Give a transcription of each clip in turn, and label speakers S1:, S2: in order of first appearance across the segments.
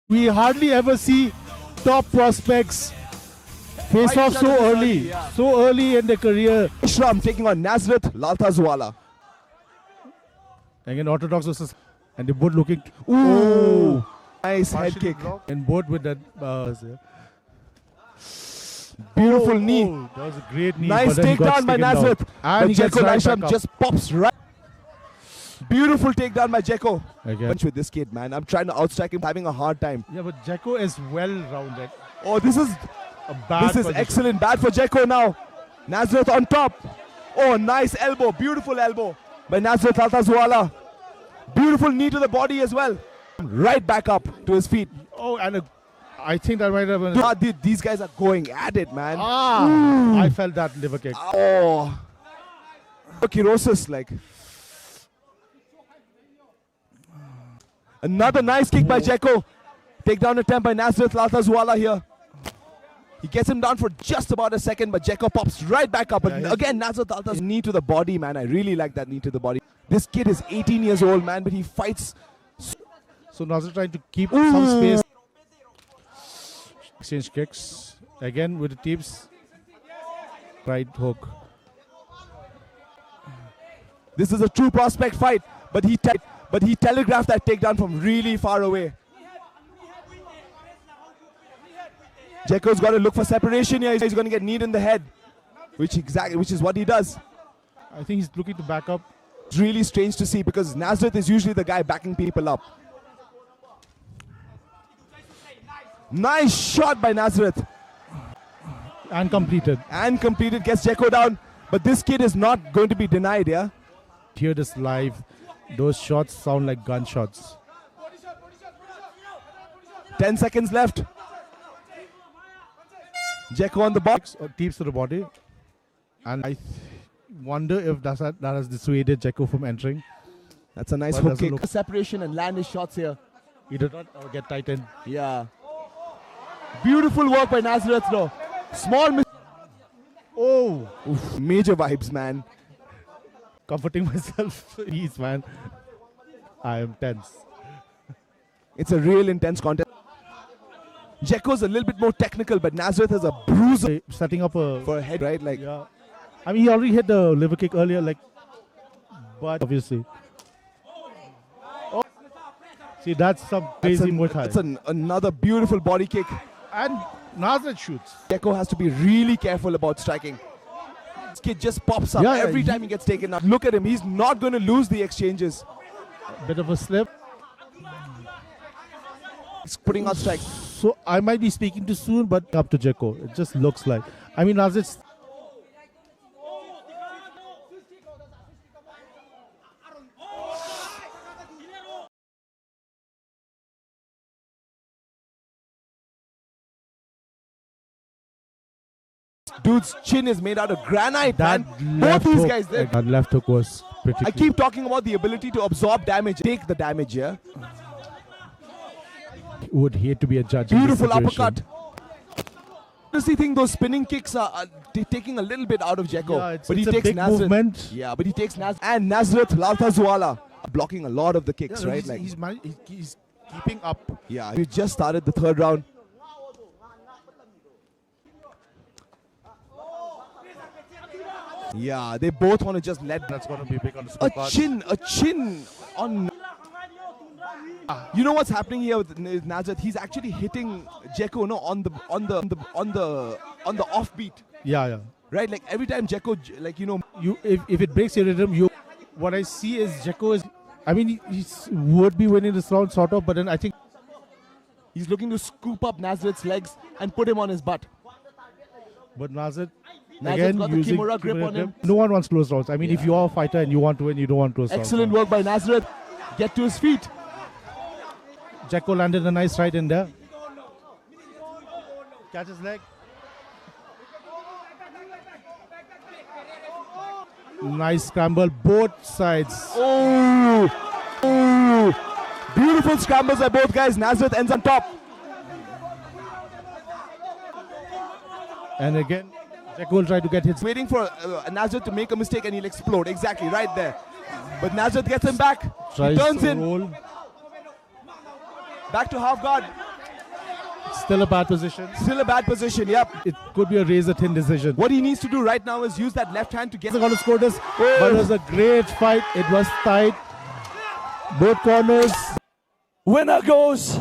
S1: We hardly ever see top prospects face off so early in their career.
S2: Ishram taking on Nazrat Laltazwala.
S1: Again, Orthodox versus, and they both looking.
S2: Ooh, nice head kick.
S1: And both with that.
S2: Beautiful knee.
S1: That was a great knee.
S2: Nice
S1: but then he got
S2: takedown by
S1: taken down.
S2: Nazrat.
S1: And he
S2: But
S1: gets
S2: Jeko
S1: right
S2: Ishram
S1: back up.
S2: just pops right. Beautiful takedown by Jeko.
S1: Again.
S2: Punch with this kid, man. I'm trying to outstrike him, having a hard time.
S1: Yeah, but Jeko is well rounded.
S2: Oh, this is
S1: Bad
S2: excellent. Bad for Jeko now. Nazrat on top. Oh, nice elbow. Beautiful elbow by Nazrat Laltazwala. Beautiful knee to the body as well. Right back up to his feet.
S1: Oh, and I think that might have been.
S2: These guys are going at it, man.
S1: I felt that liver kick.
S2: Oh. Kirosis, like. Another nice kick by Jeko. Takedown attempt by Nazrat Laltazwala here. He gets him down for just about a second, but Jeko pops right back up. And again, Nazrat Laltazwala. Knee to the body, man. I really like that knee to the body. This kid is 18 years old, man, but he fights.
S1: So Nazrat trying to keep some space. Exchange kicks. Again with the tips. Right hook.
S2: This is a true prospect fight, but he telegraphed that takedown from really far away. Jeko's got to look for separation here. He's going to get kneed in the head, which is what he does.
S1: I think he's looking to back up.
S2: It's really strange to see because Nazrat is usually the guy backing people up. Nice shot by Nazrat.
S1: And completed.
S2: And completed, gets Jeko down. But this kid is not going to be denied, yeah?
S1: Hear this live. Those shots sound like gunshots.
S2: 10 seconds left. Jeko on the box.
S1: Teeps to the body. And I wonder if that has dissuaded Jeko from entering.
S2: That's a nice
S1: But
S2: hook
S1: doesn't
S2: kick. Separation and land his shots here.
S1: He did not get tightened.
S2: Yeah. Beautiful work by Nazrat though. Small miss.
S1: Oh!
S2: Oof, major vibes, man.
S1: Comforting myself. Ease, man. I am tense.
S2: It's a real intense contest. Jeko's a little bit more technical, but Nazrat has a bruiser
S1: Setting up
S2: for a head, right? Like,
S1: yeah. I mean, he already hit the liver kick earlier, like, but obviously. Oh. See, that's some crazy Muay Thai.
S2: That's another beautiful body kick.
S1: And Nazrat shoots.
S2: Jeko has to be really careful about striking. This kid just pops up every time he gets taken out. Look at him. He's not going to lose the exchanges.
S1: Bit of a slip.
S2: He's putting out strikes.
S1: So I might be speaking too soon, but up to Jeko. It just looks like. I mean, Nazrat's.
S2: Dude's chin is made out of granite,
S1: That
S2: man. Both these guys.
S1: That left hook was pretty
S2: I keep talking about the ability to absorb damage, take the damage, yeah?
S1: Would hate to be a judge. in this
S2: Beautiful
S1: situation.
S2: uppercut. Honestly, think those spinning kicks are taking a little bit out of Jeko.
S1: Yeah,
S2: but he
S1: it's a
S2: takes
S1: big
S2: Nazrat.
S1: movement.
S2: Yeah, but he takes Nazrat and Nazrat Laltazwala blocking a lot of the kicks,
S1: Yeah,
S2: right?
S1: he's keeping up.
S2: Yeah, we just started the third round. Yeah, they both want to just let
S1: That's going to be big on the
S2: a
S1: scorecard.
S2: chin on. You know what's happening here with Nazrat? He's actually hitting Jeko, no, on the offbeat,
S1: Yeah.
S2: right? Like every time Jeko, like
S1: If it breaks your rhythm, what I see is Jeko is. I mean, he would be winning this round, sort of, but then I think
S2: he's looking to scoop up Nazrat's legs and put him on his butt.
S1: But Nazrat
S2: Nazrat's got the
S1: using
S2: Kimura grip on him.
S1: No one wants close rounds. I mean, if you are a fighter and you want to win, you don't want close rounds.
S2: Excellent work by Nazrat. Get to his feet.
S1: Jeko landed a nice right in there. Catch his leg. Nice scramble, both sides.
S2: Oh, beautiful scrambles by both guys. Nazrat ends on top.
S1: And again, Jeko will try to get his.
S2: Waiting for Nazrat to make a mistake and he'll explode. Exactly, right there. But Nazrat gets him back. He
S1: Tries
S2: turns
S1: to
S2: in.
S1: roll.
S2: Back to half guard.
S1: Still a bad position.
S2: Still a bad position, yep.
S1: It could be a razor-thin decision.
S2: What he needs to do right now is use that left hand to get...
S1: He's going to score this, but it was a great fight. It was tight. Both corners.
S3: Winner goes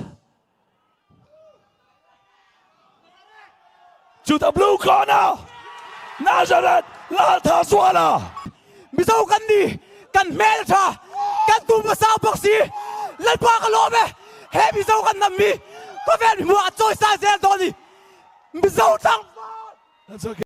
S3: to the blue corner, Nazareth Lalthaswala. Misaw kan ni kan melta kan tumasa boxi lan pa kalome he misaw kan nami ko ven mo at choice sa zel doni misaw tang. That's okay.